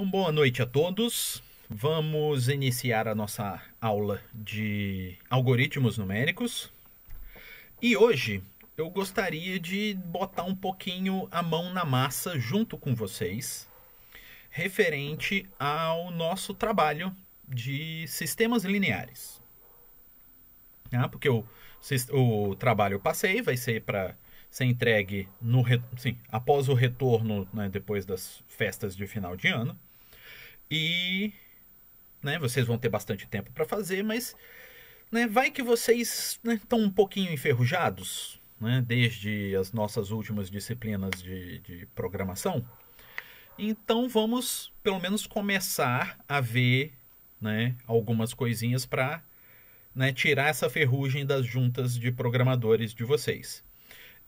Boa noite a todos. Vamos iniciar a nossa aula de algoritmos numéricos. E hoje eu gostaria de botar um pouquinho a mão na massa junto com vocês, referente ao nosso trabalho de sistemas lineares. Porque o trabalho eu passei, vai ser para ser entregue após o retorno, depois das festas de final de ano. E vocês vão ter bastante tempo para fazer, mas vai que vocês estão um pouquinho enferrujados, desde as nossas últimas disciplinas de programação. Então vamos pelo menos começar a ver algumas coisinhas para tirar essa ferrugem das juntas de programadores de vocês.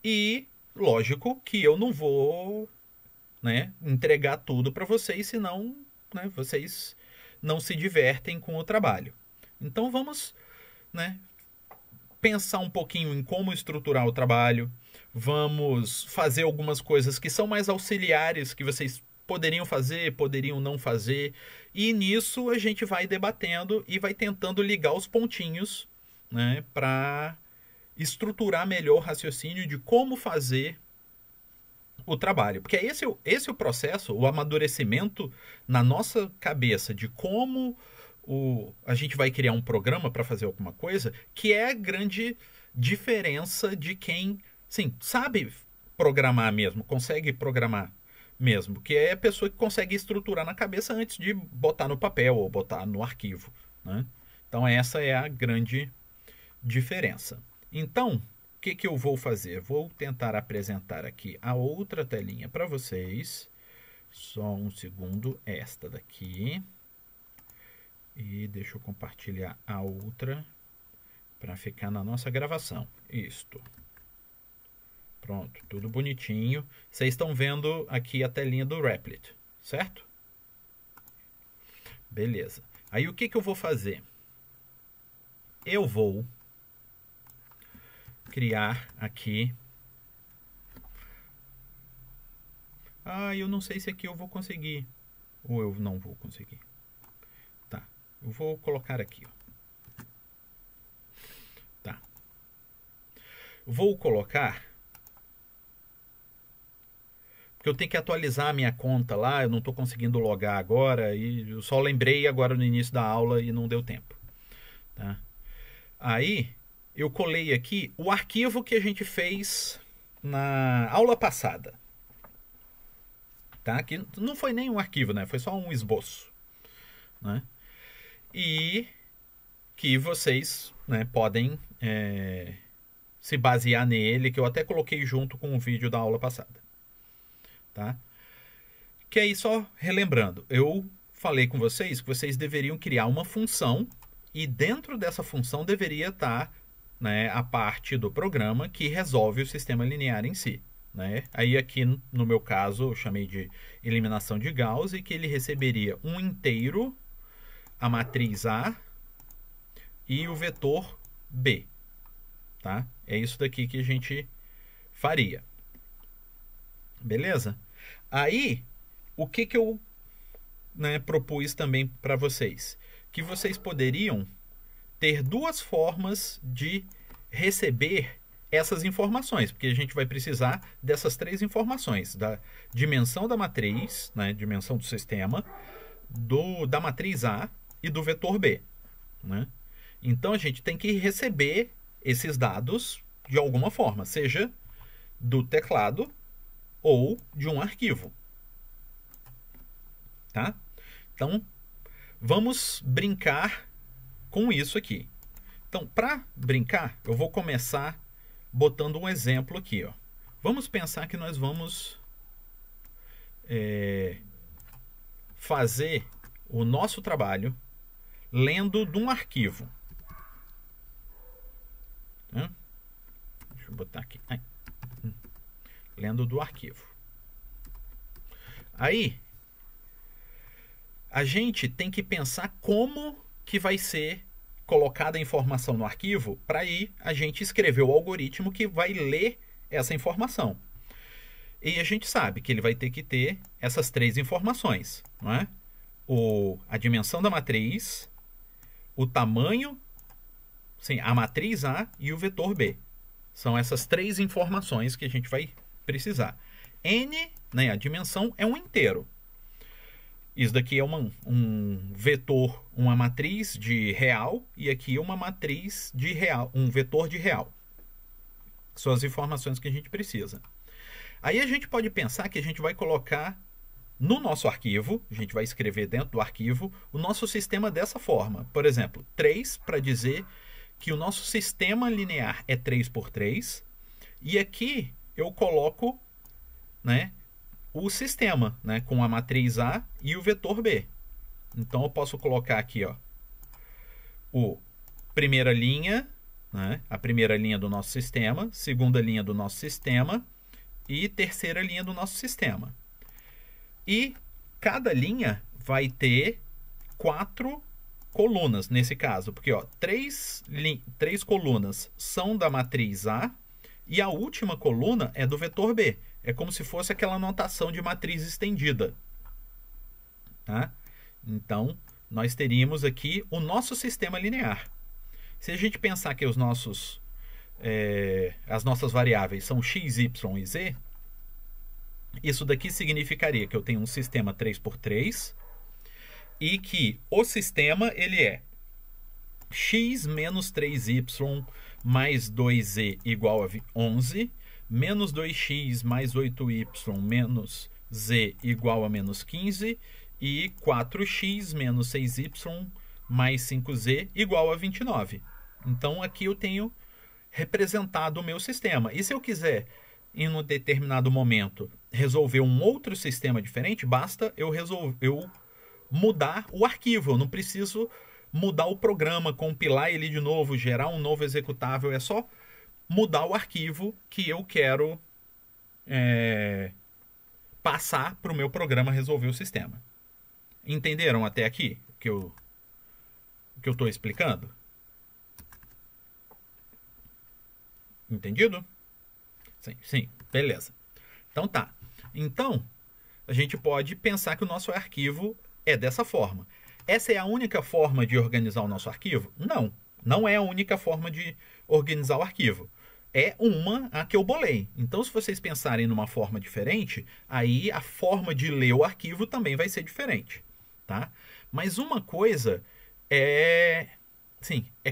E lógico que eu não vou entregar tudo para vocês, senão vocês não se divertem com o trabalho. Então vamos pensar um pouquinho em como estruturar o trabalho, vamos fazer algumas coisas que são mais auxiliares, que vocês poderiam fazer, poderiam não fazer, e nisso a gente vai debatendo e vai tentando ligar os pontinhos para estruturar melhor o raciocínio de como fazer o trabalho. Porque esse é o processo, o amadurecimento na nossa cabeça de como a gente vai criar um programa para fazer alguma coisa, que é a grande diferença de quem sabe programar mesmo, consegue programar mesmo, que é a pessoa que consegue estruturar na cabeça antes de botar no papel ou botar no arquivo. Então essa é a grande diferença. Então, o que eu vou fazer? Vou tentar apresentar aqui a outra telinha para vocês. Só um segundo, esta daqui. E deixa eu compartilhar a outra para ficar na nossa gravação. Isto. Pronto, tudo bonitinho. Vocês estão vendo aqui a telinha do Replit, certo? Beleza. Aí o que eu vou fazer? Eu vou criar aqui. Eu não sei se aqui eu vou conseguir. Ou eu não vou conseguir. Tá. Eu vou colocar aqui. Tá. Vou colocar. Porque eu tenho que atualizar a minha conta lá. Eu não estou conseguindo logar agora. E eu só lembrei agora no início da aula e não deu tempo. Tá. Aí eu colei aqui o arquivo que a gente fez na aula passada. Tá? Que não foi nem um arquivo, foi só um esboço. E que vocês podem se basear nele, que eu até coloquei junto com o vídeo da aula passada. Tá? Que aí, só relembrando, eu falei com vocês que vocês deveriam criar uma função e dentro dessa função deveria estar a parte do programa que resolve o sistema linear em si. Aí aqui no meu caso eu chamei de eliminação de Gauss, e que ele receberia um inteiro, a matriz A e o vetor B. Tá? É isso daqui que a gente faria. Beleza? Aí o que eu propus também para vocês? Que vocês poderiam ter duas formas de receber essas informações, porque a gente vai precisar dessas três informações: da dimensão da matriz, dimensão do sistema, da matriz A e do vetor B. Então a gente tem que receber esses dados de alguma forma, seja do teclado ou de um arquivo. Tá? Então vamos brincar com isso aqui. Então, para brincar, eu vou começar botando um exemplo aqui. Vamos pensar que nós vamos fazer o nosso trabalho lendo de um arquivo. Deixa eu botar aqui. Lendo do arquivo. Aí, a gente tem que pensar como que vai ser colocada a informação no arquivo para aí a gente escrever o algoritmo que vai ler essa informação. E a gente sabe que ele vai ter que ter essas três informações, não é? a dimensão da matriz, o tamanho, sim, a matriz A e o vetor B. São essas três informações que a gente vai precisar. N, né, a dimensão, é um inteiro. Isso daqui é um vetor, uma matriz de real, e aqui é uma matriz de real, um vetor de real. São as informações que a gente precisa. Aí a gente pode pensar que a gente vai colocar no nosso arquivo, a gente vai escrever dentro do arquivo, o nosso sistema dessa forma. Por exemplo, 3 para dizer que o nosso sistema linear é 3 por 3. E aqui eu coloco, né, o sistema, né, com a matriz A e o vetor B. Então eu posso colocar aqui, ó, primeira linha, né, a primeira linha do nosso sistema, segunda linha do nosso sistema e terceira linha do nosso sistema. E cada linha vai ter 4 colunas nesse caso, porque ó, três colunas são da matriz A e a última coluna é do vetor B. É como se fosse aquela notação de matriz estendida. Tá? Então, nós teríamos aqui o nosso sistema linear. Se a gente pensar que as nossas variáveis são x, y e z, isso daqui significaria que eu tenho um sistema 3 por 3 e que o sistema ele é x menos 3y mais 2z igual a 11, menos 2x mais 8y menos z igual a menos 15 e 4x menos 6y mais 5z igual a 29. Então aqui eu tenho representado o meu sistema. E se eu quiser, em um determinado momento, resolver um outro sistema diferente, basta eu mudar o arquivo. Eu não preciso mudar o programa, compilar ele de novo, gerar um novo executável. É só mudar o arquivo que eu quero passar para o meu programa resolver o sistema. Entenderam até aqui o que eu estou explicando? Entendido? Sim, beleza. Então tá. Então, a gente pode pensar que o nosso arquivo é dessa forma. Essa é a única forma de organizar o nosso arquivo? Não, não é a única forma de organizar o arquivo. É a que eu bolei. Então, se vocês pensarem numa forma diferente, aí a forma de ler o arquivo também vai ser diferente. Tá? Mas uma coisa é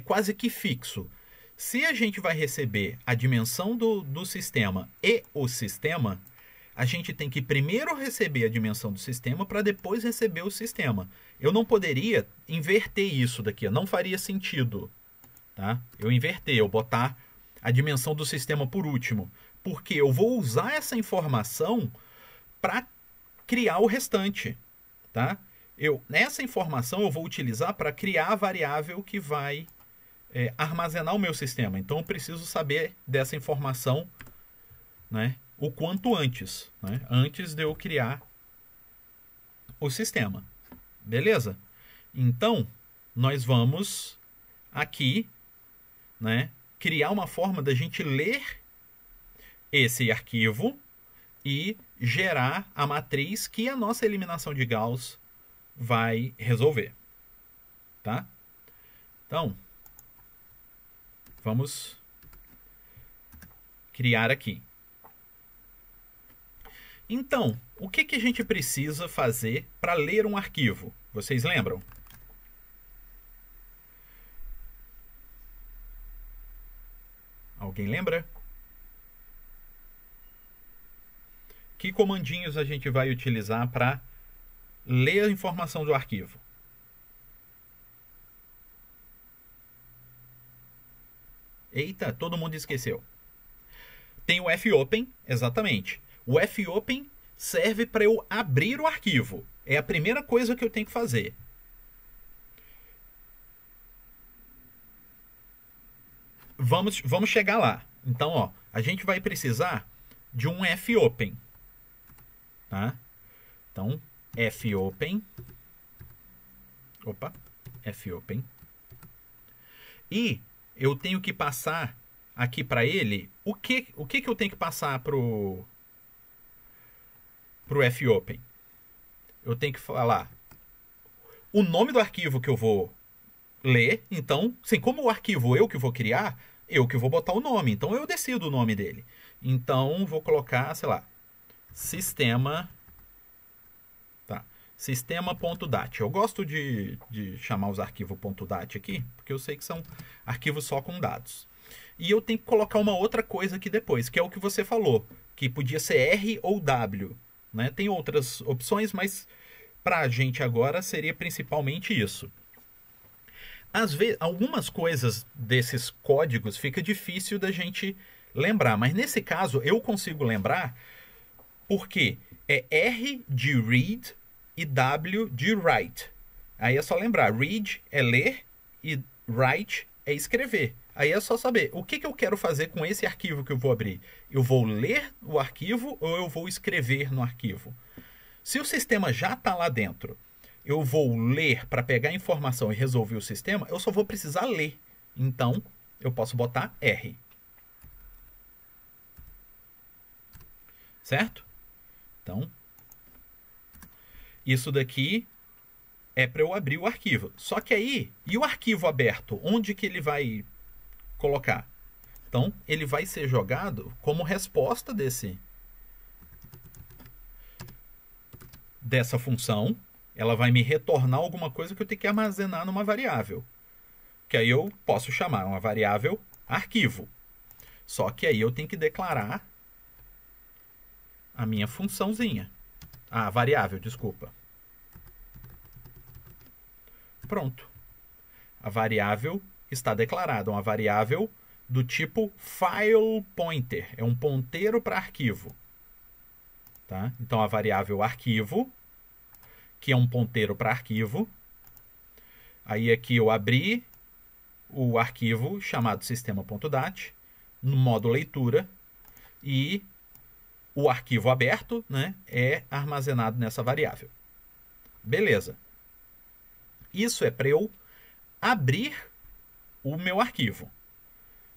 quase que fixo. Se a gente vai receber a dimensão do sistema e o sistema, a gente tem que primeiro receber a dimensão do sistema para depois receber o sistema. Eu não poderia inverter isso daqui, não faria sentido. Tá? Eu botar a dimensão do sistema por último, porque eu vou usar essa informação para criar o restante. Tá? Nessa informação eu vou utilizar para criar a variável que vai armazenar o meu sistema. Então eu preciso saber dessa informação, né, o quanto antes, né, antes de eu criar o sistema. Beleza? Então nós vamos aqui, né, criar uma forma da gente ler esse arquivo e gerar a matriz que a nossa eliminação de Gauss vai resolver. Tá? Então, vamos criar aqui. Então, o que a gente precisa fazer para ler um arquivo? Vocês lembram? Alguém lembra? Que comandinhos a gente vai utilizar para ler a informação do arquivo? Eita, todo mundo esqueceu. Tem o fopen, exatamente. O fopen serve para eu abrir o arquivo. É a primeira coisa que eu tenho que fazer. Vamos chegar lá. Então, ó, a gente vai precisar de um fopen. Tá? Então, fopen. Opa, fopen. E eu tenho que passar aqui para ele o que eu tenho que passar pro fopen. Eu tenho que falar o nome do arquivo que eu vou ler. Então, assim, como o arquivo eu que vou criar, eu que vou botar o nome. Então, eu decido o nome dele. Então, vou colocar, sei lá, sistema... Tá. Sistema.dat. Eu gosto de chamar os arquivos .dat aqui, porque eu sei que são arquivos só com dados. E eu tenho que colocar uma outra coisa aqui depois, que é o que você falou, que podia ser R ou W. Né? Tem outras opções, mas para a gente agora seria principalmente isso. Às vezes, algumas coisas desses códigos fica difícil da gente lembrar, mas nesse caso eu consigo lembrar porque é R de read e W de write. Aí é só lembrar, read é ler e write é escrever. Aí é só saber o que eu quero fazer com esse arquivo que eu vou abrir. Eu vou ler o arquivo ou eu vou escrever no arquivo? Se o sistema já está lá dentro, eu vou ler para pegar a informação e resolver o sistema, eu só vou precisar ler. Então, eu posso botar R. Certo? Então, isso daqui é para eu abrir o arquivo. Só que aí, e o arquivo aberto, onde que ele vai colocar? Então, ele vai ser jogado como resposta dessa função. Ela vai me retornar alguma coisa que eu tenho que armazenar numa variável. Que aí eu posso chamar uma variável arquivo. Só que aí eu tenho que declarar a minha funçãozinha. Ah, variável, desculpa. Pronto. A variável está declarada. Uma variável do tipo file pointer. É um ponteiro para arquivo. Tá? Então, a variável arquivo, que é um ponteiro para arquivo. Aí aqui eu abri o arquivo chamado sistema.dat no modo leitura e o arquivo aberto, né, é armazenado nessa variável. Beleza. Isso é para eu abrir o meu arquivo.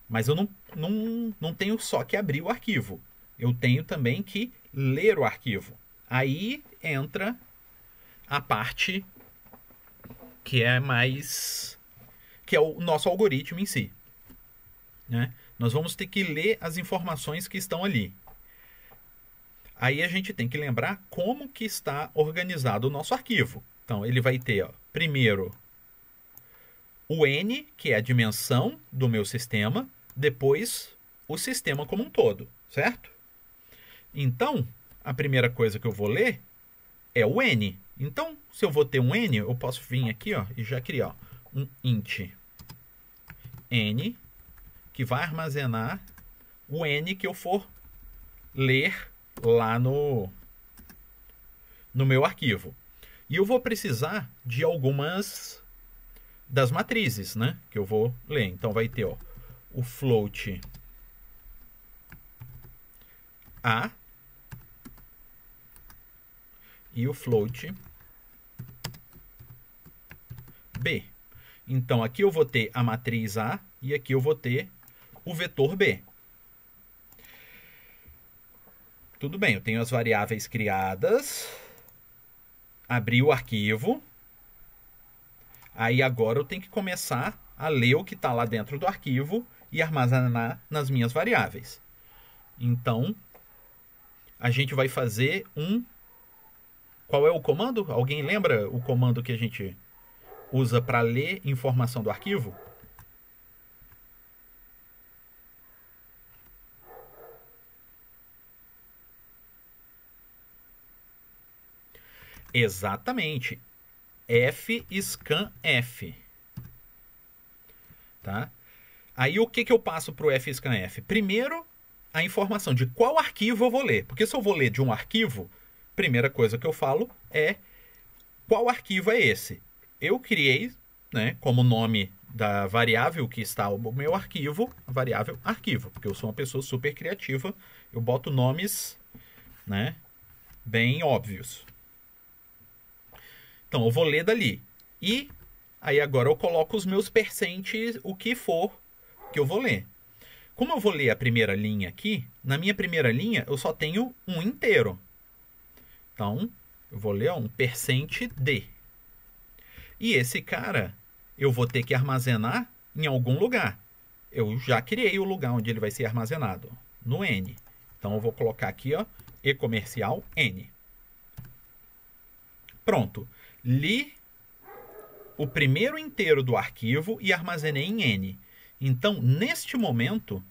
Mas eu não tenho só que abrir o arquivo. Eu tenho também que ler o arquivo. Aí entra a parte que é mais... que é o nosso algoritmo em si. Né? Nós vamos ter que ler as informações que estão ali. Aí a gente tem que lembrar como que está organizado o nosso arquivo. Então, ele vai ter, ó, primeiro, o N, que é a dimensão do meu sistema, depois o sistema como um todo, certo? Então, a primeira coisa que eu vou ler é o N. Então, se eu vou ter um N, eu posso vir aqui, ó, e já criar, ó, um int N, que vai armazenar o N que eu for ler lá no meu arquivo. E eu vou precisar de algumas das matrizes, né, que eu vou ler. Então vai ter, ó, o float A e o float B. Então aqui eu vou ter a matriz A e aqui eu vou ter o vetor B. Tudo bem, eu tenho as variáveis criadas, abri o arquivo, aí agora eu tenho que começar a ler o que está lá dentro do arquivo e armazenar nas minhas variáveis. Então, a gente vai fazer um... Qual é o comando? Alguém lembra o comando que a gente usa para ler informação do arquivo? Exatamente. fscanf. Tá? Aí o que eu passo para o fscanf? Primeiro, a informação de qual arquivo eu vou ler. Porque se eu vou ler de um arquivo, primeira coisa que eu falo é qual arquivo é esse. Eu criei, né, como nome da variável que está o meu arquivo, a variável arquivo. Porque eu sou uma pessoa super criativa, eu boto nomes, né, bem óbvios. Então, eu vou ler dali. E aí agora eu coloco os meus percentes, o que for que eu vou ler. Como eu vou ler a primeira linha aqui, na minha primeira linha eu só tenho um inteiro. Então, eu vou ler um percent D. E esse cara eu vou ter que armazenar em algum lugar. Eu já criei o lugar onde ele vai ser armazenado, no N. Então eu vou colocar aqui, ó, e-comercial N. Pronto. Li o primeiro inteiro do arquivo e armazenei em N. Então, neste momento,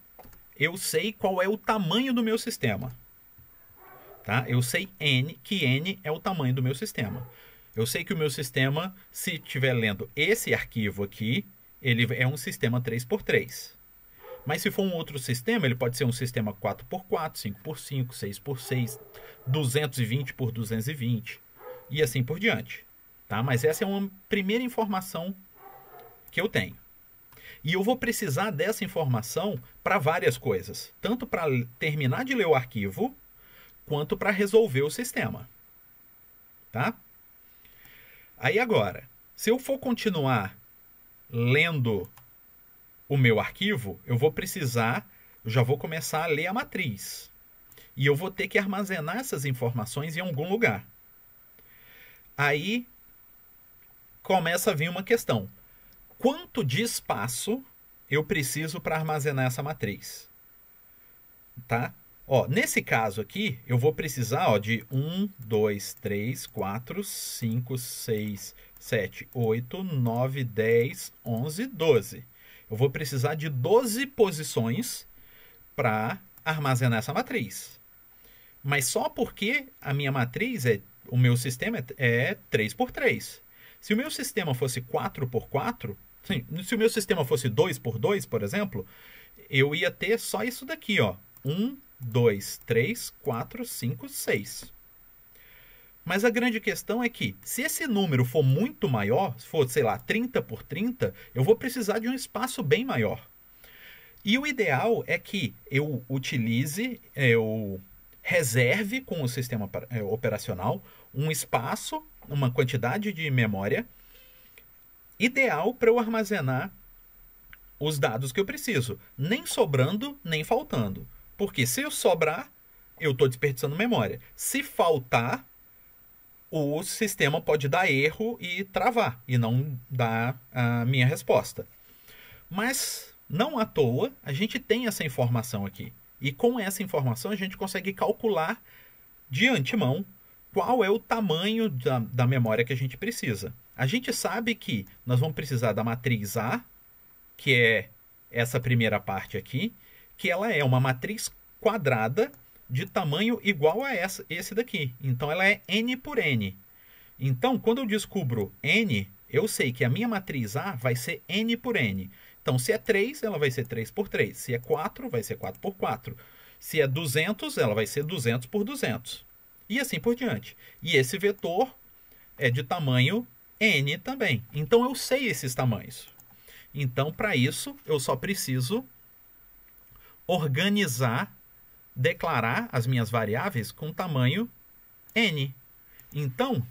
eu sei qual é o tamanho do meu sistema. Tá? Eu sei que N é o tamanho do meu sistema. Eu sei que o meu sistema, se estiver lendo esse arquivo aqui, ele é um sistema 3x3. Mas se for um outro sistema, ele pode ser um sistema 4x4, 5x5, 6x6, 220x220 e assim por diante. Tá? Mas essa é uma primeira informação que eu tenho. E eu vou precisar dessa informação para várias coisas. Tanto para terminar de ler o arquivo, quanto para resolver o sistema. Tá? Aí agora, se eu for continuar lendo o meu arquivo, eu já vou começar a ler a matriz. E eu vou ter que armazenar essas informações em algum lugar. Aí começa a vir uma questão. Quanto de espaço eu preciso para armazenar essa matriz? Tá? Ó, nesse caso aqui, eu vou precisar, ó, de 1, 2, 3, 4, 5, 6, 7, 8, 9, 10, 11, 12. Eu vou precisar de 12 posições para armazenar essa matriz. Mas só porque a minha matriz, o meu sistema é 3x3. Se o meu sistema fosse 4x4, se o meu sistema fosse 2x2, por exemplo, eu ia ter só isso daqui, ó. 1, 2, 3, 4, 5, 6. Mas a grande questão é que, se esse número for muito maior, se for, sei lá, 30x30, eu vou precisar de um espaço bem maior. E o ideal é que eu reserve com o sistema operacional um espaço, uma quantidade de memória ideal para eu armazenar os dados que eu preciso, nem sobrando, nem faltando. Porque se eu sobrar, eu estou desperdiçando memória. Se faltar, o sistema pode dar erro e travar, e não dar a minha resposta. Mas, não à toa, a gente tem essa informação aqui. E com essa informação, a gente consegue calcular de antemão qual é o tamanho da memória que a gente precisa. A gente sabe que nós vamos precisar da matriz A, que é essa primeira parte aqui, que ela é uma matriz quadrada de tamanho igual a esse daqui. Então, ela é N por N. Então, quando eu descubro N, eu sei que a minha matriz A vai ser N por N. Então, se é 3, ela vai ser 3 por 3. Se é 4, vai ser 4 por 4. Se é 200, ela vai ser 200 por 200. E assim por diante. E esse vetor é de tamanho N também. Então, eu sei esses tamanhos. Então, para isso, eu só preciso organizar, declarar as minhas variáveis com tamanho N. Então,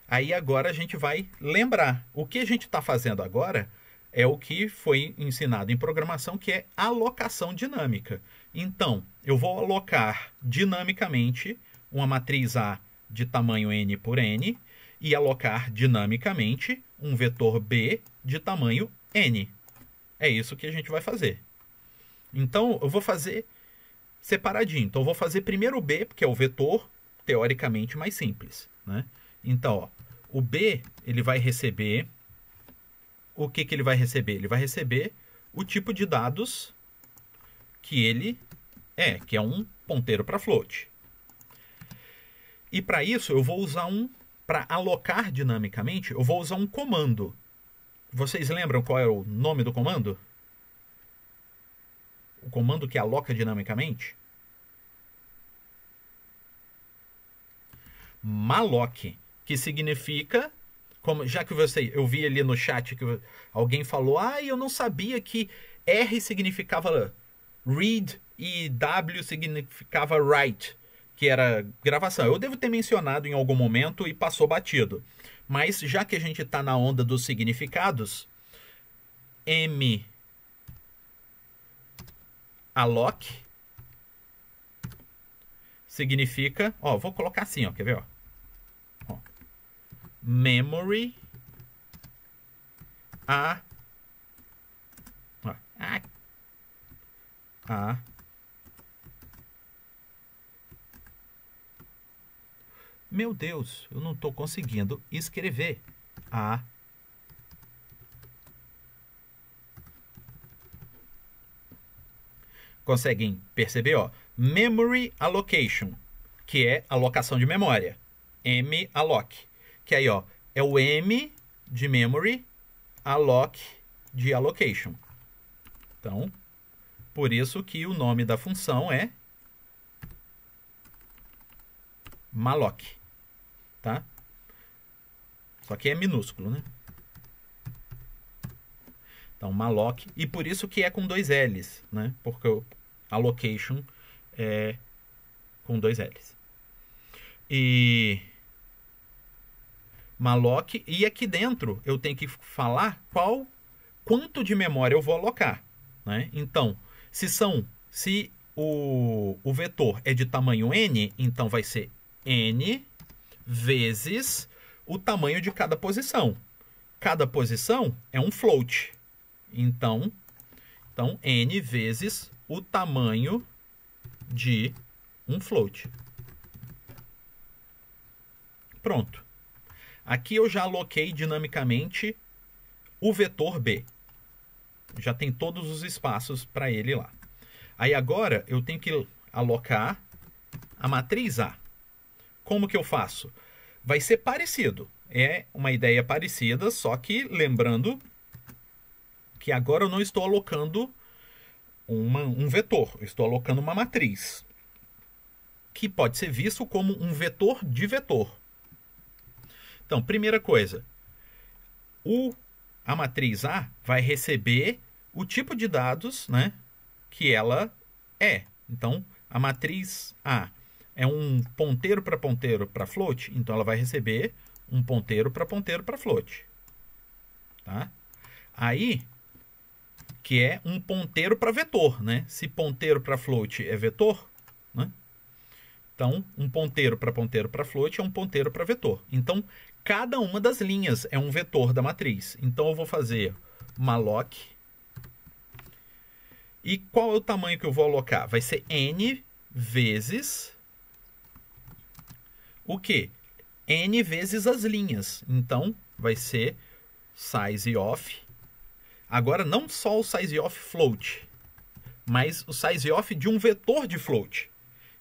aí agora a gente vai lembrar. O que a gente está fazendo agora é o que foi ensinado em programação, que é alocação dinâmica. Então, eu vou alocar dinamicamente uma matriz A de tamanho N por N e alocar dinamicamente um vetor B de tamanho N. É isso que a gente vai fazer. Então, eu vou fazer separadinho. Então, eu vou fazer primeiro o B, porque é o vetor teoricamente mais simples, né? Então, ó, o B, ele vai receber... O que ele vai receber? Ele vai receber o tipo de dados que ele que é um ponteiro para float. E para isso, eu vou usar para alocar dinamicamente, eu vou usar um comando. Vocês lembram qual é o nome do comando? O comando que aloca dinamicamente? Malloc, que significa, já que eu vi ali no chat que alguém falou, eu não sabia que R significava read e W significava write, que era gravação. Eu devo ter mencionado em algum momento e passou batido. Mas já que a gente está na onda dos significados, M alloc significa, vou colocar assim, quer ver? Memory A, ó, A, meu Deus, eu não estou conseguindo escrever. A, conseguem perceber, ó, memory allocation, que é alocação de memória. M-alloc, que aí, ó, é o M de memory, alloc de allocation. Então, por isso que o nome da função é malloc, tá? Só que é minúsculo, né? Então, malloc, e por isso que é com 2 L's, né? Porque o allocation é com 2 L's. E malloc, e aqui dentro eu tenho que falar quanto de memória eu vou alocar, né? Então, se o vetor é de tamanho n, então vai ser n vezes o tamanho de cada posição. Cada posição é um float. Então n vezes o tamanho de um float. Pronto. Aqui eu já aloquei dinamicamente o vetor B. Já tem todos os espaços para ele lá. Aí agora eu tenho que alocar a matriz A. Como que eu faço? Vai ser parecido. É uma ideia parecida, só que lembrando que agora eu não estou alocando um vetor. Eu estou alocando uma matriz, que pode ser visto como um vetor de vetor. Então, primeira coisa, a matriz A vai receber o tipo de dados, né, que ela é. Então, a matriz A é um ponteiro para float, então ela vai receber um ponteiro para float. Tá? Aí, que é um ponteiro para vetor, né? Se ponteiro para float é vetor, né? Então, um ponteiro para float é um ponteiro para vetor. Então, cada uma das linhas é um vetor da matriz. Então, eu vou fazer malloc. E qual é o tamanho que eu vou alocar? Vai ser n vezes o quê? N vezes as linhas. Então, vai ser size of. Agora, não só o size of float, mas o size of de um vetor de float.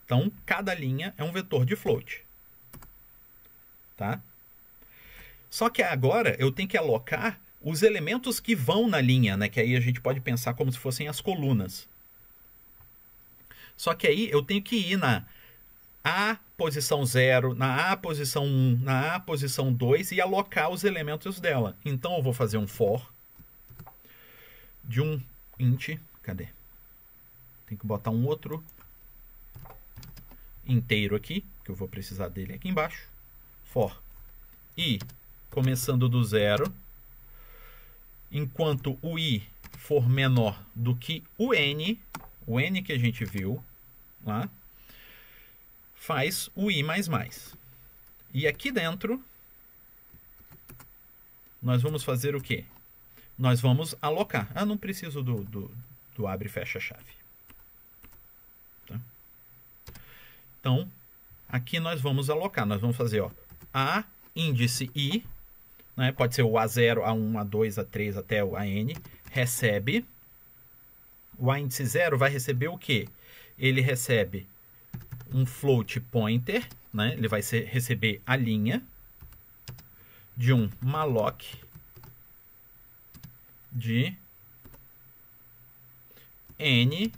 Então, cada linha é um vetor de float. Tá? Só que agora eu tenho que alocar os elementos que vão na linha, né? Que aí a gente pode pensar como se fossem as colunas. Só que aí eu tenho que ir na A posição 0, na A posição 1, na A posição 2 e alocar os elementos dela. Então eu vou fazer um for de um int. Cadê? Tem que botar um outro inteiro aqui, que eu vou precisar dele aqui embaixo. For i começando do 0, enquanto o i for menor do que o n que a gente viu lá, faz o i mais mais. E aqui dentro, nós vamos fazer o quê? Nós vamos alocar. Ah, não preciso do abre e fecha a chave. Tá? Então, aqui nós vamos alocar. Nós vamos fazer, ó, a índice i, né? Pode ser o A0, A1, A2, A3 até o AN, recebe. O A índice 0 vai receber o quê? Ele recebe um float pointer, né? Ele vai receber a linha de um malloc de n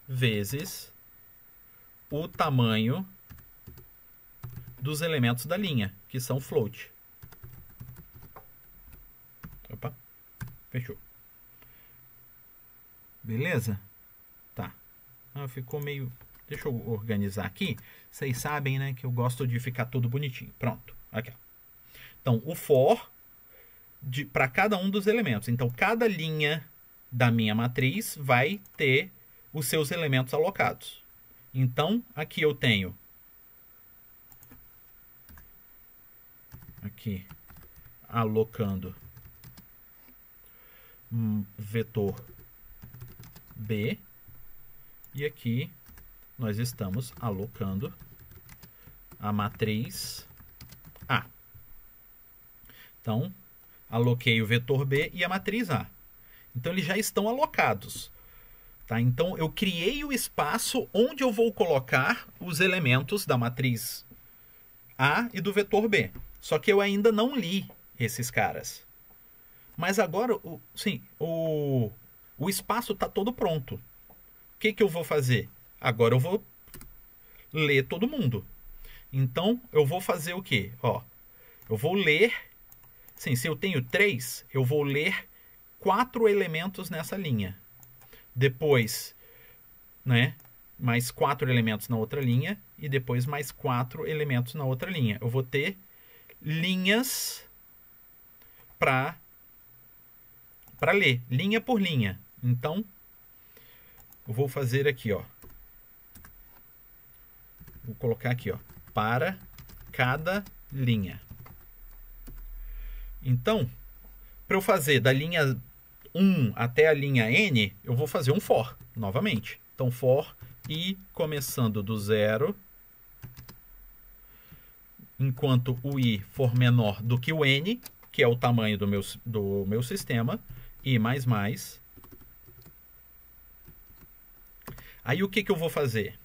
vezes o tamanho dos elementos da linha, que são float. Opa, fechou. Beleza? Tá. Ah, ficou meio... Deixa eu organizar aqui. Vocês sabem, né, que eu gosto de ficar tudo bonitinho. Pronto. Aqui. Então, o for para cada um dos elementos. Então, cada linha da minha matriz vai ter os seus elementos alocados. Então, aqui eu tenho aqui alocando vetor B. E aqui nós estamos alocando a matriz A. Então, aloquei o vetor B e a matriz A. Então, eles já estão alocados. Tá? Então, eu criei o espaço onde eu vou colocar os elementos da matriz A e do vetor B. Só que eu ainda não li esses caras. Mas agora, o espaço está todo pronto. O que eu vou fazer? Agora eu vou ler todo mundo. Então, eu vou fazer o quê? Eu vou ler... Sim, se eu tenho 3, eu vou ler 4 elementos nessa linha. Depois, né, mais 4 elementos na outra linha. E depois mais 4 elementos na outra linha. Eu vou ter linhas para ler, linha por linha. Então, eu vou fazer aqui, vou colocar aqui, para cada linha. Então, para eu fazer da linha 1 até a linha N, eu vou fazer um for, novamente. Então, for I começando do 0, enquanto o I for menor do que o N, que é o tamanho do meu sistema, I mais mais. Aí, o que eu vou fazer?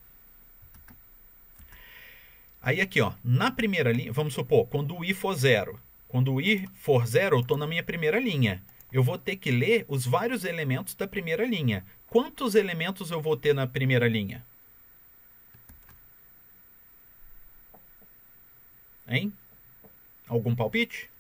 Aí, aqui, na primeira linha, vamos supor, quando o I for 0. Quando o I for 0, eu estou na minha primeira linha. Eu vou ter que ler os vários elementos da primeira linha. Quantos elementos eu vou ter na primeira linha? Hein? Algum palpite?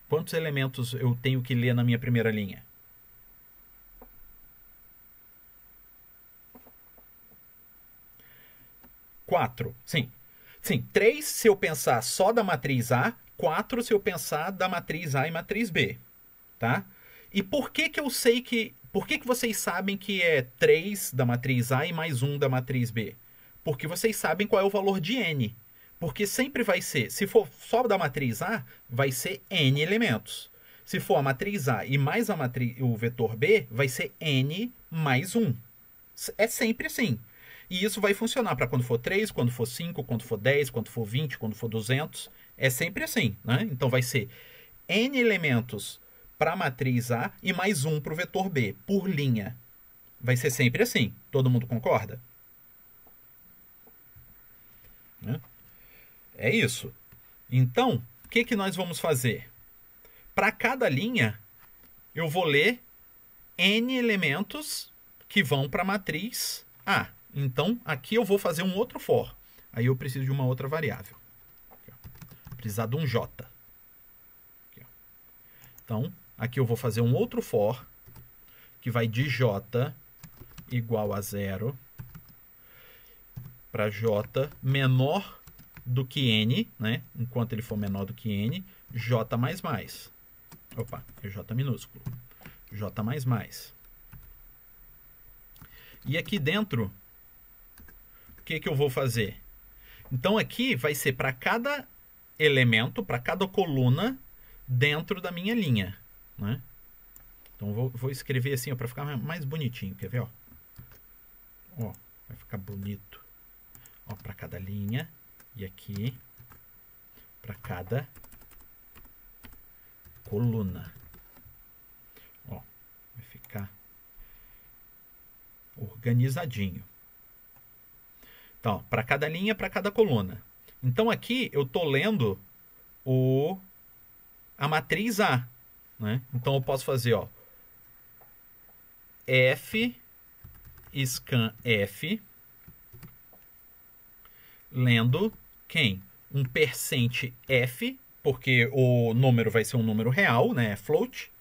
Quantos elementos eu tenho que ler na minha primeira linha? 4. Sim. 3 se eu pensar só da matriz A, 4 se eu pensar da matriz A e matriz B. Tá? E por que eu sei que... Por que vocês sabem que é 3 da matriz A e mais 1 da matriz B? Porque vocês sabem qual é o valor de N. Porque sempre vai ser... Se for só da matriz A, vai ser N elementos. Se for a matriz A e mais o vetor B, vai ser N mais 1. É sempre assim. E isso vai funcionar para quando for 3, quando for 5, quando for 10, quando for 20, quando for 200. É sempre assim, né? Então vai ser N elementos para a matriz A e mais 1 para o vetor B, por linha. Vai ser sempre assim. Todo mundo concorda? É isso. Então, o que nós vamos fazer? Para cada linha, eu vou ler N elementos que vão para a matriz A. Então, aqui eu vou fazer um outro for. Aí eu preciso de uma outra variável. Vou precisar de um J. Aqui, então, aqui eu vou fazer um outro for, que vai de J igual a 0 para J menor do que N, né? Enquanto ele for menor do que N, J mais mais. Opa, é J minúsculo. J mais mais. E aqui dentro... O que eu vou fazer? Então, aqui vai ser para cada elemento, para cada coluna dentro da minha linha. Né? Então, vou escrever assim para ficar mais bonitinho. Quer ver? Vai ficar bonito. Para cada linha. E aqui para cada coluna. Vai ficar organizadinho. Então, para cada linha, para cada coluna. Então, aqui eu estou lendo a matriz A. Né? Então, eu posso fazer F, scan F, lendo quem? Um percent F, porque o número vai ser um número real, né? Float.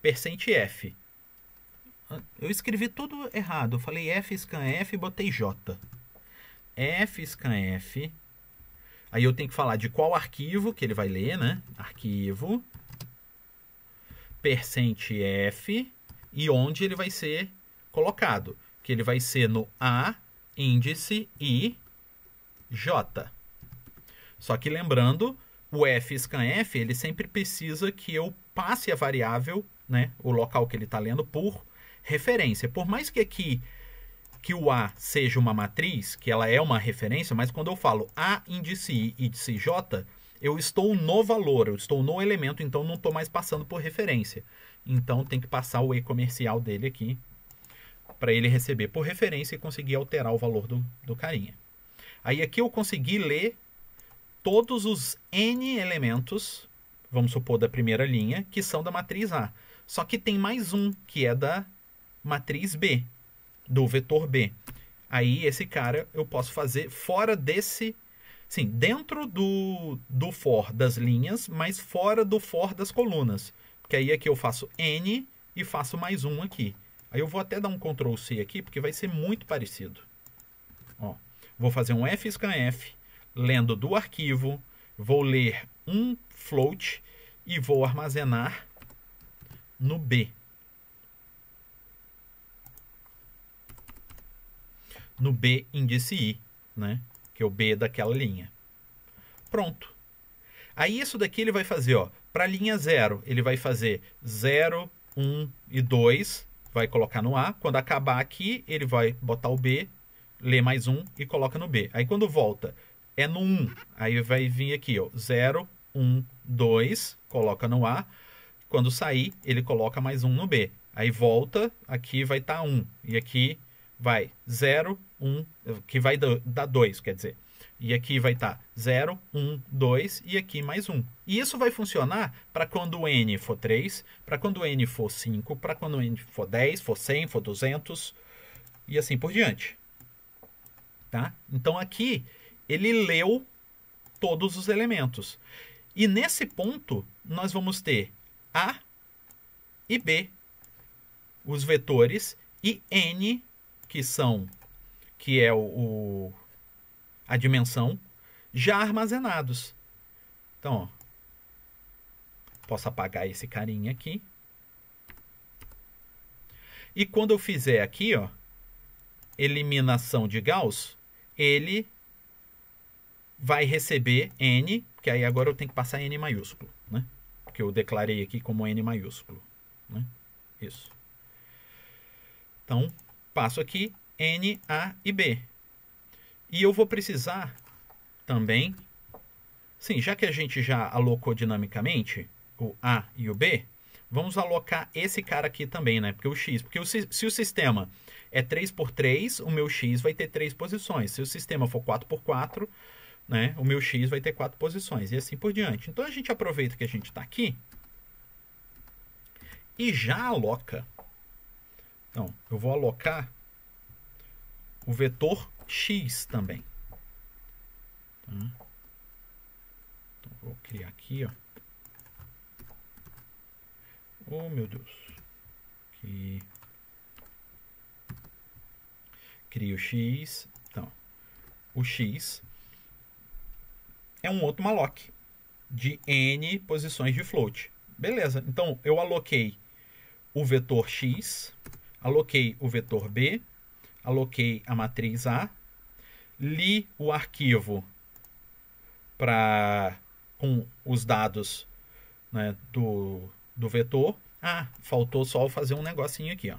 Percent F. Eu escrevi tudo errado. Eu falei F, scan F e botei J. F, scan F. Aí eu tenho que falar de qual arquivo que ele vai ler, né? Arquivo. Percent F. E onde ele vai ser colocado. Que ele vai ser no A, índice e J. Só que lembrando, o f_f, ele sempre precisa que eu passe a variável, né, o local que ele está lendo, por referência. Por mais que aqui que o A seja uma matriz, que ela é uma referência, mas quando eu falo A índice I e índice J, eu estou no valor, eu estou no elemento, então não estou mais passando por referência. Então tem que passar o e-comercial dele aqui para ele receber por referência e conseguir alterar o valor do carinha. Aí aqui eu consegui ler todos os N elementos, vamos supor da primeira linha, que são da matriz A. Só que tem mais um, que é da matriz B, do vetor B. Aí esse cara eu posso fazer fora desse... Sim, dentro do for das linhas, mas fora do for das colunas. Porque aí aqui eu faço N e faço mais um aqui. Aí eu vou até dar um Ctrl C aqui, porque vai ser muito parecido. Ó, vou fazer um f_f, lendo do arquivo, vou ler um float e vou armazenar no B. No B índice I, né? Que é o B daquela linha. Pronto. Aí isso daqui ele vai fazer, ó, para a linha 0, ele vai fazer 0, 1 e 2, vai colocar no A. Quando acabar aqui, ele vai botar o B, ler mais um e coloca no B. Aí quando volta, é no 1. Aí vai vir aqui, ó, 0, 1, 2, coloca no A. Quando sair, ele coloca mais um no B. Aí volta, aqui vai estar 1. E aqui vai 0, 1, que vai dar 2, quer dizer. E aqui vai estar 0, 1, 2 e aqui mais 1. E isso vai funcionar para quando o n for 3, para quando o n for 5, para quando o n for 10, for 100, for 200 e assim por diante. Tá? Então aqui ele leu todos os elementos. E nesse ponto nós vamos ter A e B, os vetores, e N, que é a dimensão, já armazenados. Então, ó, posso apagar esse carinha aqui. E quando eu fizer aqui, ó, eliminação de Gauss, ele vai receber N, que aí agora eu tenho que passar N maiúsculo, né? Porque eu declarei aqui como N maiúsculo, né? Isso. Então, passo aqui N, A e B. E eu vou precisar também... Sim, já que a gente já alocou dinamicamente o A e o B, vamos alocar esse cara aqui também, né? Porque o X... Porque se o sistema é 3×3, o meu X vai ter 3 posições. Se o sistema for 4×4, né, o meu X vai ter 4 posições. E assim por diante. Então a gente aproveita que a gente está aqui e já aloca. Então, eu vou alocar o vetor X também. Tá? Então, vou criar aqui, ó. Oh, meu Deus. Aqui. Crio o X. Então, o X é um outro malloc de N posições de float. Beleza. Então, eu aloquei o vetor X, aloquei o vetor B, aloquei a matriz A, li o arquivo com os dados, né, do vetor. Ah, faltou só fazer um negocinho aqui, ó.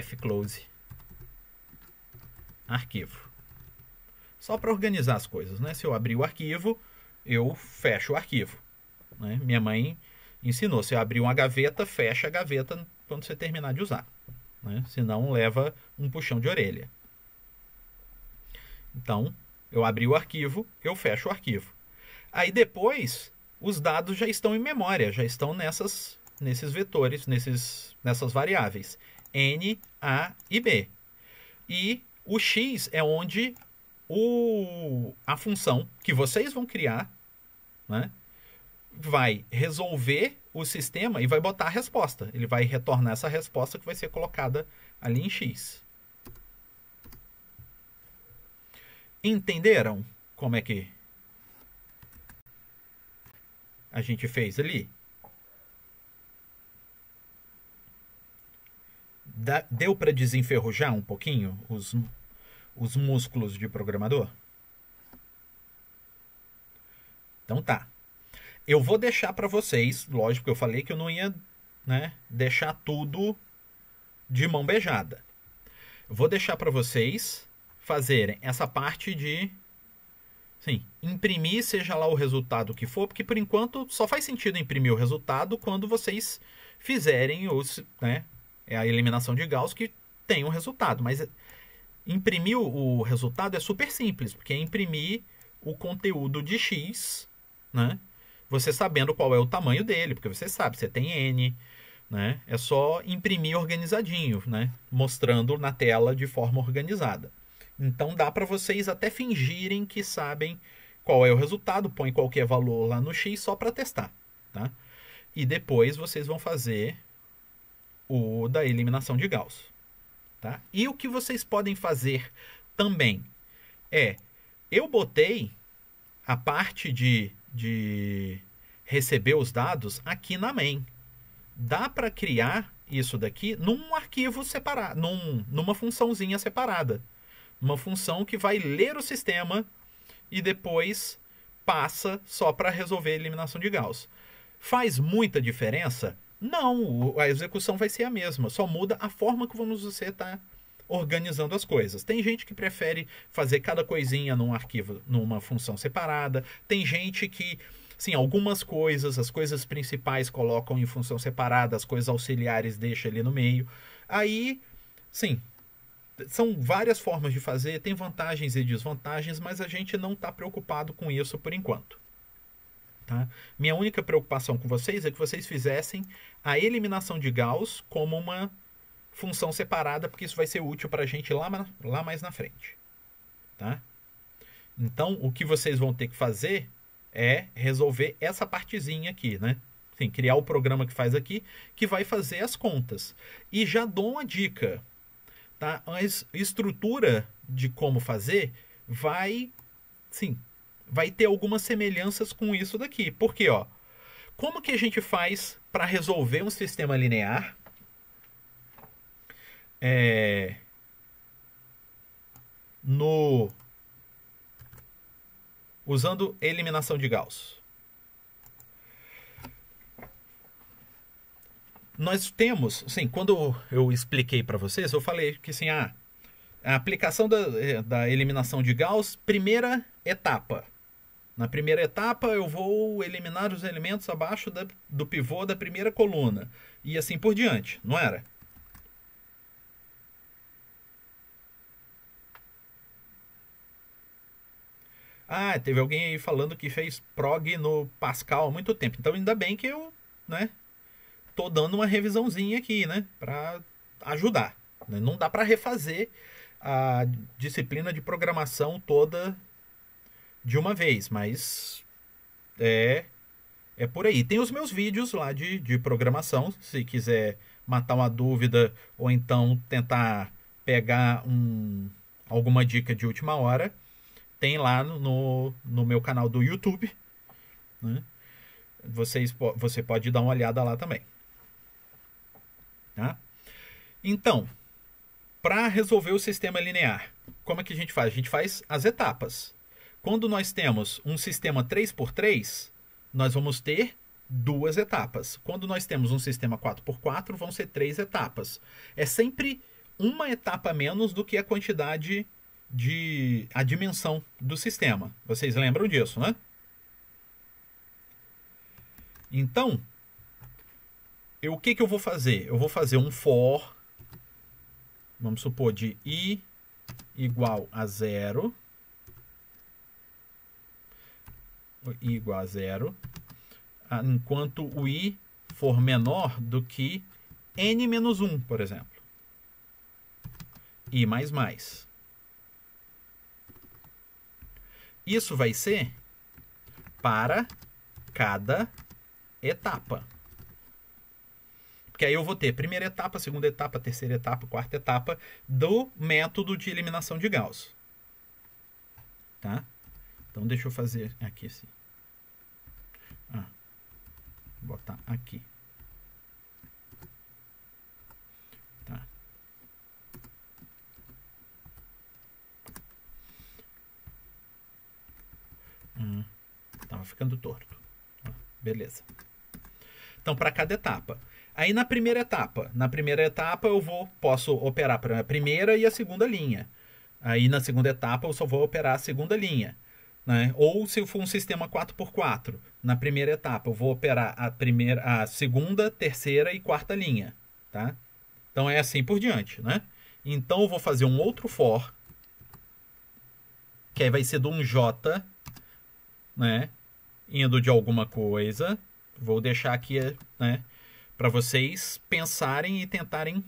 fclose arquivo. Só para organizar as coisas, né? Se eu abrir o arquivo, eu fecho o arquivo, né? Minha mãe ensinou, se eu abrir uma gaveta, fecha a gaveta quando você terminar de usar, né? Senão leva um puxão de orelha. Então, eu abri o arquivo, eu fecho o arquivo. Aí depois, os dados já estão em memória, já estão nesses vetores, nessas variáveis, N, A e B. E o X é onde a função que vocês vão criar, né, vai resolver o sistema e vai botar a resposta. Ele vai retornar essa resposta que vai ser colocada ali em X. Entenderam como é que a gente fez ali? Deu para desenferrujar um pouquinho os músculos de programador? Então tá. Eu vou deixar para vocês, lógico que eu falei que eu não ia, né, deixar tudo de mão beijada. Eu vou deixar para vocês fazerem essa parte de, sim, imprimir seja lá o resultado que for, porque por enquanto só faz sentido imprimir o resultado quando vocês fizerem os, né, é a eliminação de Gauss que tem um resultado, mas imprimir o resultado é super simples, porque é imprimir o conteúdo de X, né? Você sabendo qual é o tamanho dele, porque você sabe, você tem N, né? É só imprimir organizadinho, né? Mostrando na tela de forma organizada. Então dá para vocês até fingirem que sabem qual é o resultado, põe qualquer valor lá no X só para testar, tá? E depois vocês vão fazer o da eliminação de Gauss, tá? E o que vocês podem fazer também é, eu botei a parte de receber os dados aqui na main. Dá para criar isso daqui num arquivo separado, numa funçãozinha separada. Uma função que vai ler o sistema e depois passa só para resolver a eliminação de Gauss. Faz muita diferença? Não, a execução vai ser a mesma, só muda a forma que você está organizando as coisas. Tem gente que prefere fazer cada coisinha num arquivo, numa função separada. Tem gente que, sim, algumas coisas, as coisas principais colocam em função separada, as coisas auxiliares deixa ali no meio. Aí, sim, são várias formas de fazer, tem vantagens e desvantagens, mas a gente não está preocupado com isso por enquanto. Tá? Minha única preocupação com vocês é que vocês fizessem a eliminação de Gauss como uma função separada, porque isso vai ser útil para a gente lá mais na frente. Tá? Então, o que vocês vão ter que fazer é resolver essa partezinha aqui, né? Sim, criar o programa que faz aqui, que vai fazer as contas. E já dou uma dica, tá? A estrutura de como fazer vai, sim, vai ter algumas semelhanças com isso daqui. Por quê, ó? Como que a gente faz para resolver um sistema linear? Usando eliminação de Gauss. Nós temos, sim, quando eu expliquei para vocês, eu falei que assim, a aplicação da eliminação de Gauss, primeira etapa. Na primeira etapa, eu vou eliminar os elementos abaixo do pivô da primeira coluna. E assim por diante, não era? Ah, teve alguém aí falando que fez prog no Pascal há muito tempo. Então ainda bem que eu, né, tô dando uma revisãozinha aqui, né, para ajudar. Não dá para refazer a disciplina de programação toda de uma vez, mas é por aí. Tem os meus vídeos lá de programação, se quiser matar uma dúvida ou então tentar pegar alguma dica de última hora, tem lá no meu canal do YouTube, né? Você pode dar uma olhada lá também. Tá? Então, para resolver o sistema linear, como é que a gente faz? A gente faz as etapas. Quando nós temos um sistema 3x3, nós vamos ter duas etapas. Quando nós temos um sistema 4x4, vão ser 3 etapas. É sempre uma etapa menos do que a quantidade a dimensão do sistema. Vocês lembram disso, né? Então, o que eu vou fazer? Eu vou fazer um for, vamos supor, de i igual a 0, enquanto o i for menor do que n menos 1, por exemplo. I mais mais. Isso vai ser para cada etapa. Porque aí eu vou ter primeira etapa, segunda etapa, terceira etapa, quarta etapa do método de eliminação de Gauss. Tá? Então deixa eu fazer aqui assim. Vou botar aqui. Tá. Tava ficando torto. Beleza. Então, para cada etapa. Aí na primeira etapa eu posso operar para a primeira e a segunda linha. Aí na segunda etapa eu só vou operar a segunda linha. Né? Ou se for um sistema 4x4, na primeira etapa eu vou operar a segunda, terceira e quarta linha. Tá? Então é assim por diante. Né? Então eu vou fazer um outro for, que aí vai ser de um J, né? Indo de alguma coisa. Vou deixar aqui, né, para vocês pensarem e tentarem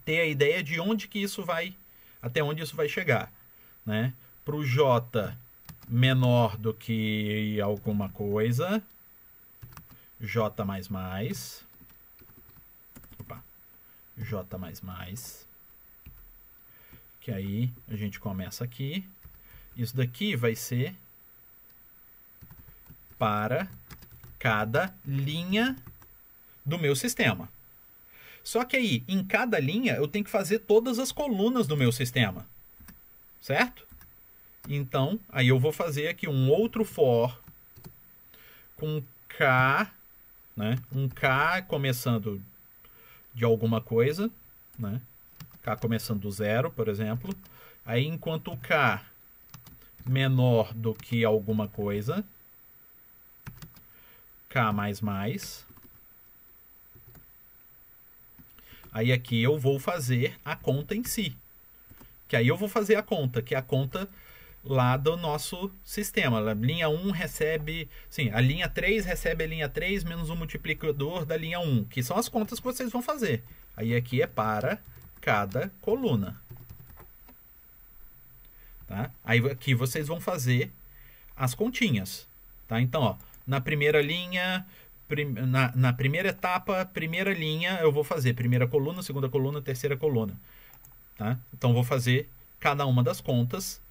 ter a ideia de onde que isso vai, até onde isso vai chegar, né? Para o J menor do que alguma coisa, J mais, opa, J mais, que aí a gente começa aqui. Isso daqui vai ser para cada linha do meu sistema. Só que aí, em cada linha, eu tenho que fazer todas as colunas do meu sistema. Certo? Então, aí eu vou fazer aqui um outro for com K, né? Um K começando de alguma coisa, né? K começando do zero, por exemplo. Aí, enquanto o K menor do que alguma coisa, K mais. Aí aqui eu vou fazer a conta em si. Que aí eu vou fazer a conta, que é a conta lá do nosso sistema. A linha 1 recebe... Sim, a linha 3 recebe a linha 3 menos o multiplicador da linha 1, que são as contas que vocês vão fazer. Aí aqui é para cada coluna. Tá? Aí aqui vocês vão fazer as continhas. Tá? Então, ó, na primeira linha, na primeira etapa, primeira linha, eu vou fazer primeira coluna, segunda coluna, terceira coluna. Tá? Então, vou fazer cada uma das contas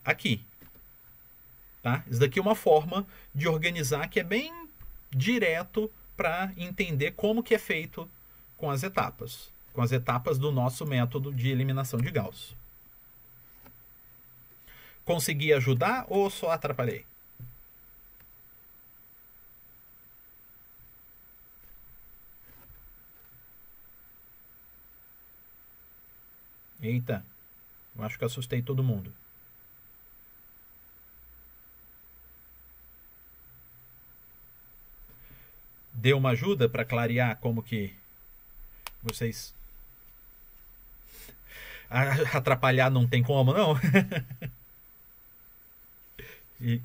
aqui. Tá? Isso daqui é uma forma de organizar que é bem direto para entender como que é feito com as etapas do nosso método de eliminação de Gauss. Consegui ajudar ou só atrapalhei? Eita, eu acho que assustei todo mundo. Deu uma ajuda para clarear como que vocês... Atrapalhar não tem como, não? E...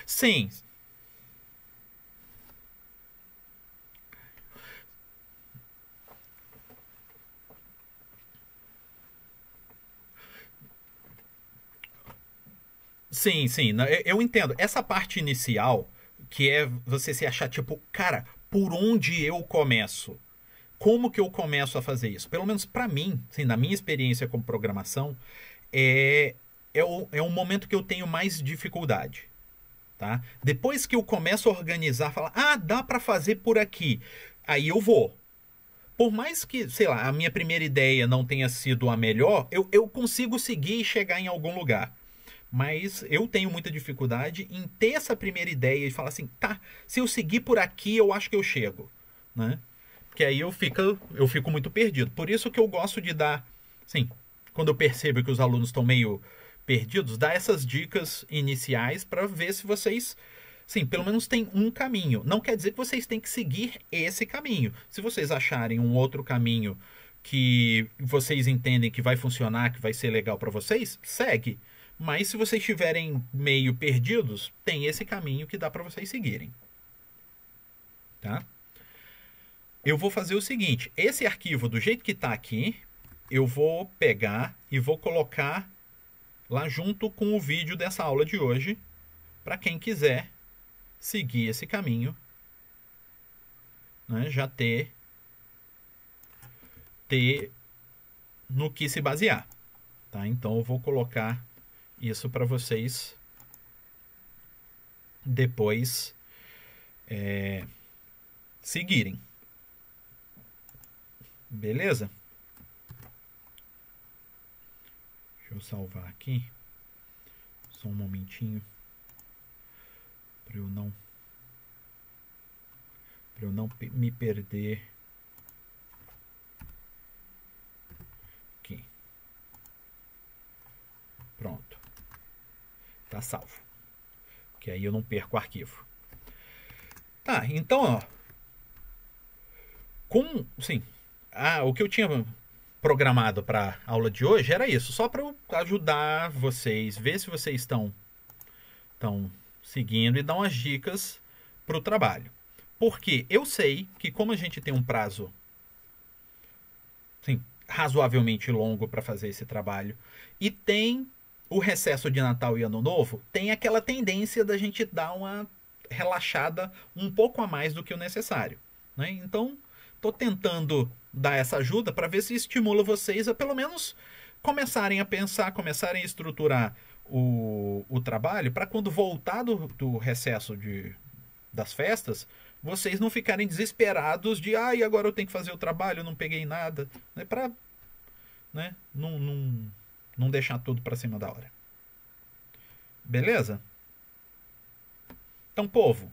Sim. Sim, sim, eu entendo. Essa parte inicial, que é você se achar tipo, cara, por onde eu começo? Como que eu começo a fazer isso? Pelo menos para mim, assim, na minha experiência com programação, é um momento que eu tenho mais dificuldade. Tá? Depois que eu começo a organizar, falar, dá para fazer por aqui, aí eu vou. Por mais que, sei lá, a minha primeira ideia não tenha sido a melhor, eu consigo seguir e chegar em algum lugar. Mas eu tenho muita dificuldade em ter essa primeira ideia e falar assim, tá, se eu seguir por aqui, eu acho que eu chego. Né? Porque aí eu fico muito perdido. Por isso que eu gosto de dar, sim, quando eu percebo que os alunos estão meio perdidos, dar essas dicas iniciais para ver se vocês, sim, pelo menos tem um caminho. Não quer dizer que vocês têm que seguir esse caminho. Se vocês acharem um outro caminho que vocês entendem que vai funcionar, que vai ser legal para vocês, segue. Mas se vocês estiverem meio perdidos, tem esse caminho que dá para vocês seguirem. Tá? Eu vou fazer o seguinte, esse arquivo do jeito que está aqui, eu vou pegar e vou colocar lá junto com o vídeo dessa aula de hoje, para quem quiser seguir esse caminho, né, já ter no que se basear. Tá? Então eu vou colocar isso para vocês depois seguirem. Beleza? Deixa eu salvar aqui. Só um momentinho. Para eu não me perder. Aqui. Pronto. Tá salvo. Que aí eu não perco o arquivo. Tá, então, ó. O que eu tinha programado para aula de hoje era isso, só para ajudar vocês, ver se vocês estão seguindo e dar umas dicas para o trabalho. Porque eu sei que como a gente tem um prazo razoavelmente longo para fazer esse trabalho e tem o recesso de Natal e Ano Novo, tem aquela tendência da gente dar uma relaxada um pouco a mais do que o necessário, né? Então, estou tentando dar essa ajuda para ver se estimula vocês a pelo menos começarem a pensar, começarem a estruturar o trabalho para quando voltar do recesso das festas, vocês não ficarem desesperados de e agora eu tenho que fazer o trabalho, eu não peguei nada, né? Para não deixar tudo para cima da hora. Beleza? Então, povo,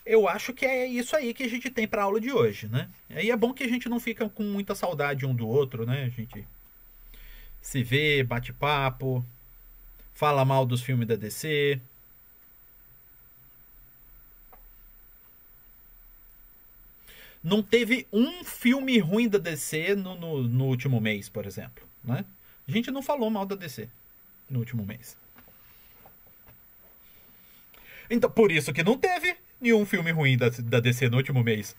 eu acho que é isso aí que a gente tem para a aula de hoje, né? Aí é bom que a gente não fica com muita saudade um do outro, né? A gente se vê, bate papo, fala mal dos filmes da DC. Não teve um filme ruim da DC no último mês, por exemplo, né? A gente não falou mal da DC no último mês. Então, por isso que não teve nenhum filme ruim da DC no último mês.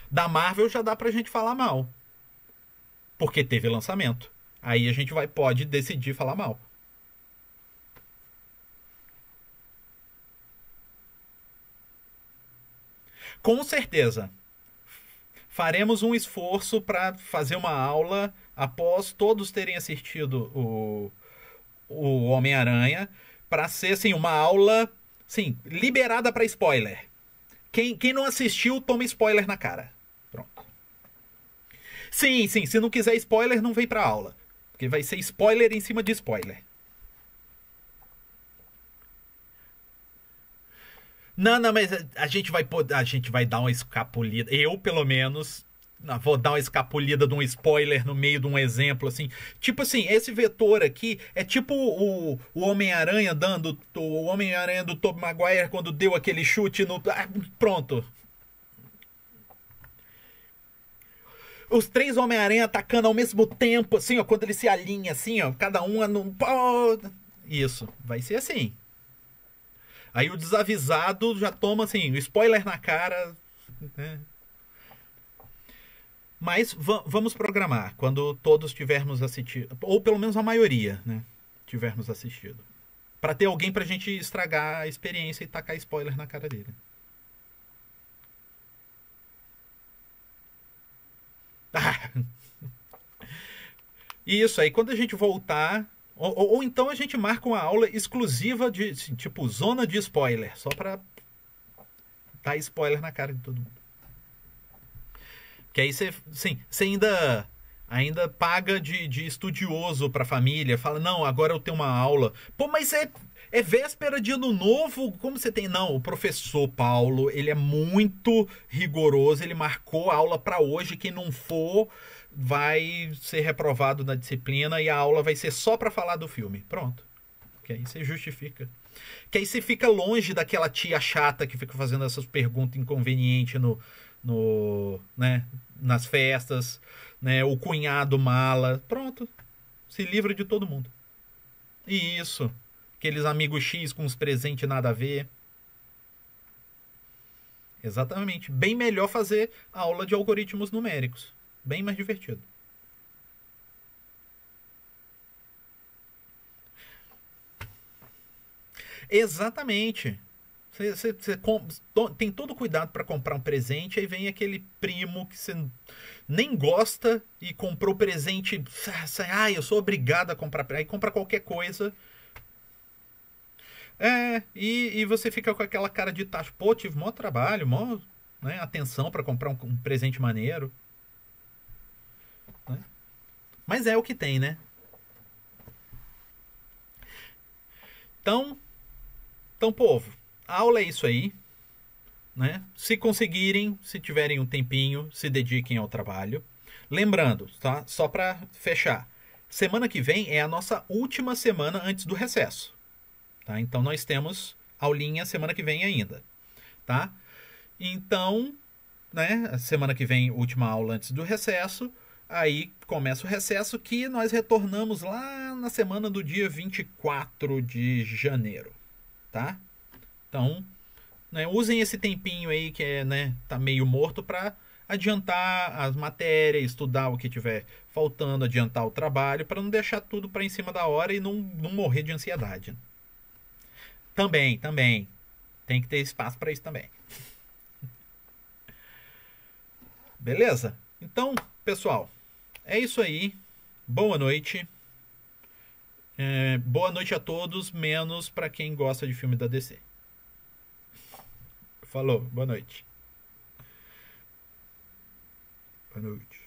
Da Marvel já dá pra gente falar mal. Porque teve lançamento. Aí a gente pode decidir falar mal. Com certeza. Faremos um esforço para fazer uma aula após todos terem assistido o Homem-Aranha, para ser assim, uma aula liberada para spoiler. Quem não assistiu, toma spoiler na cara. Pronto. Sim, se não quiser spoiler, não vem pra aula. Porque vai ser spoiler em cima de spoiler. Não, mas a gente vai dar uma escapulida. Eu, pelo menos, vou dar uma escapulida de um spoiler no meio de um exemplo, assim. Tipo assim, esse vetor aqui é tipo o Homem-Aranha o Homem-Aranha do Tobey Maguire quando deu aquele chute no... pronto. Os 3 Homem-Aranha atacando ao mesmo tempo, assim, ó, quando ele se alinha, assim, ó, cada um no... Isso, vai ser assim. Aí o desavisado já toma, assim, o spoiler na cara, né? Mas vamos programar quando todos tivermos assistido, ou pelo menos a maioria, né, tivermos assistido, para ter alguém pra gente estragar a experiência e tacar spoiler na cara dele. Isso aí, quando a gente voltar, ou então a gente marca uma aula exclusiva de, assim, tipo, zona de spoiler, só pra dar spoiler na cara de todo mundo. Que aí você ainda paga de estudioso pra família, fala, não, agora eu tenho uma aula. Pô, mas é véspera de ano novo, como você tem? Não, o professor Paulo, ele é muito rigoroso, ele marcou a aula pra hoje, quem não for vai ser reprovado na disciplina e a aula vai ser só pra falar do filme. Pronto. Que aí você justifica. Que aí você fica longe daquela tia chata que fica fazendo essas perguntas inconvenientes né, nas festas, né, o cunhado mala. Pronto. Se livra de todo mundo. E isso. Aqueles amigos X com os presentes nada a ver. Exatamente. Bem melhor fazer a aula de algoritmos numéricos. Bem mais divertido. Exatamente. Você tem todo cuidado para comprar um presente, aí vem aquele primo que você nem gosta e comprou presente. Eu sou obrigado a comprar. Aí compra qualquer coisa. E você fica com aquela cara de tacho. Pô, tive maior trabalho, maior, né, atenção para comprar um presente maneiro. Né? Mas é o que tem, né? Então, povo, a aula é isso aí, né? Se conseguirem, se tiverem um tempinho, se dediquem ao trabalho. Lembrando, tá? Só para fechar, semana que vem é a nossa última semana antes do recesso, tá? Então nós temos aulinha semana que vem ainda, tá? Então, né, a semana que vem, última aula antes do recesso, aí começa o recesso que nós retornamos lá na semana do dia 24 de janeiro, tá? Então, né, usem esse tempinho aí que é, né, tá meio morto para adiantar as matérias, estudar o que tiver faltando, adiantar o trabalho, para não deixar tudo para em cima da hora e não morrer de ansiedade. Também, tem que ter espaço para isso também. Beleza? Então, pessoal, é isso aí. Boa noite. Boa noite a todos, menos para quem gosta de filme da DC. Falou, boa noite. Boa noite.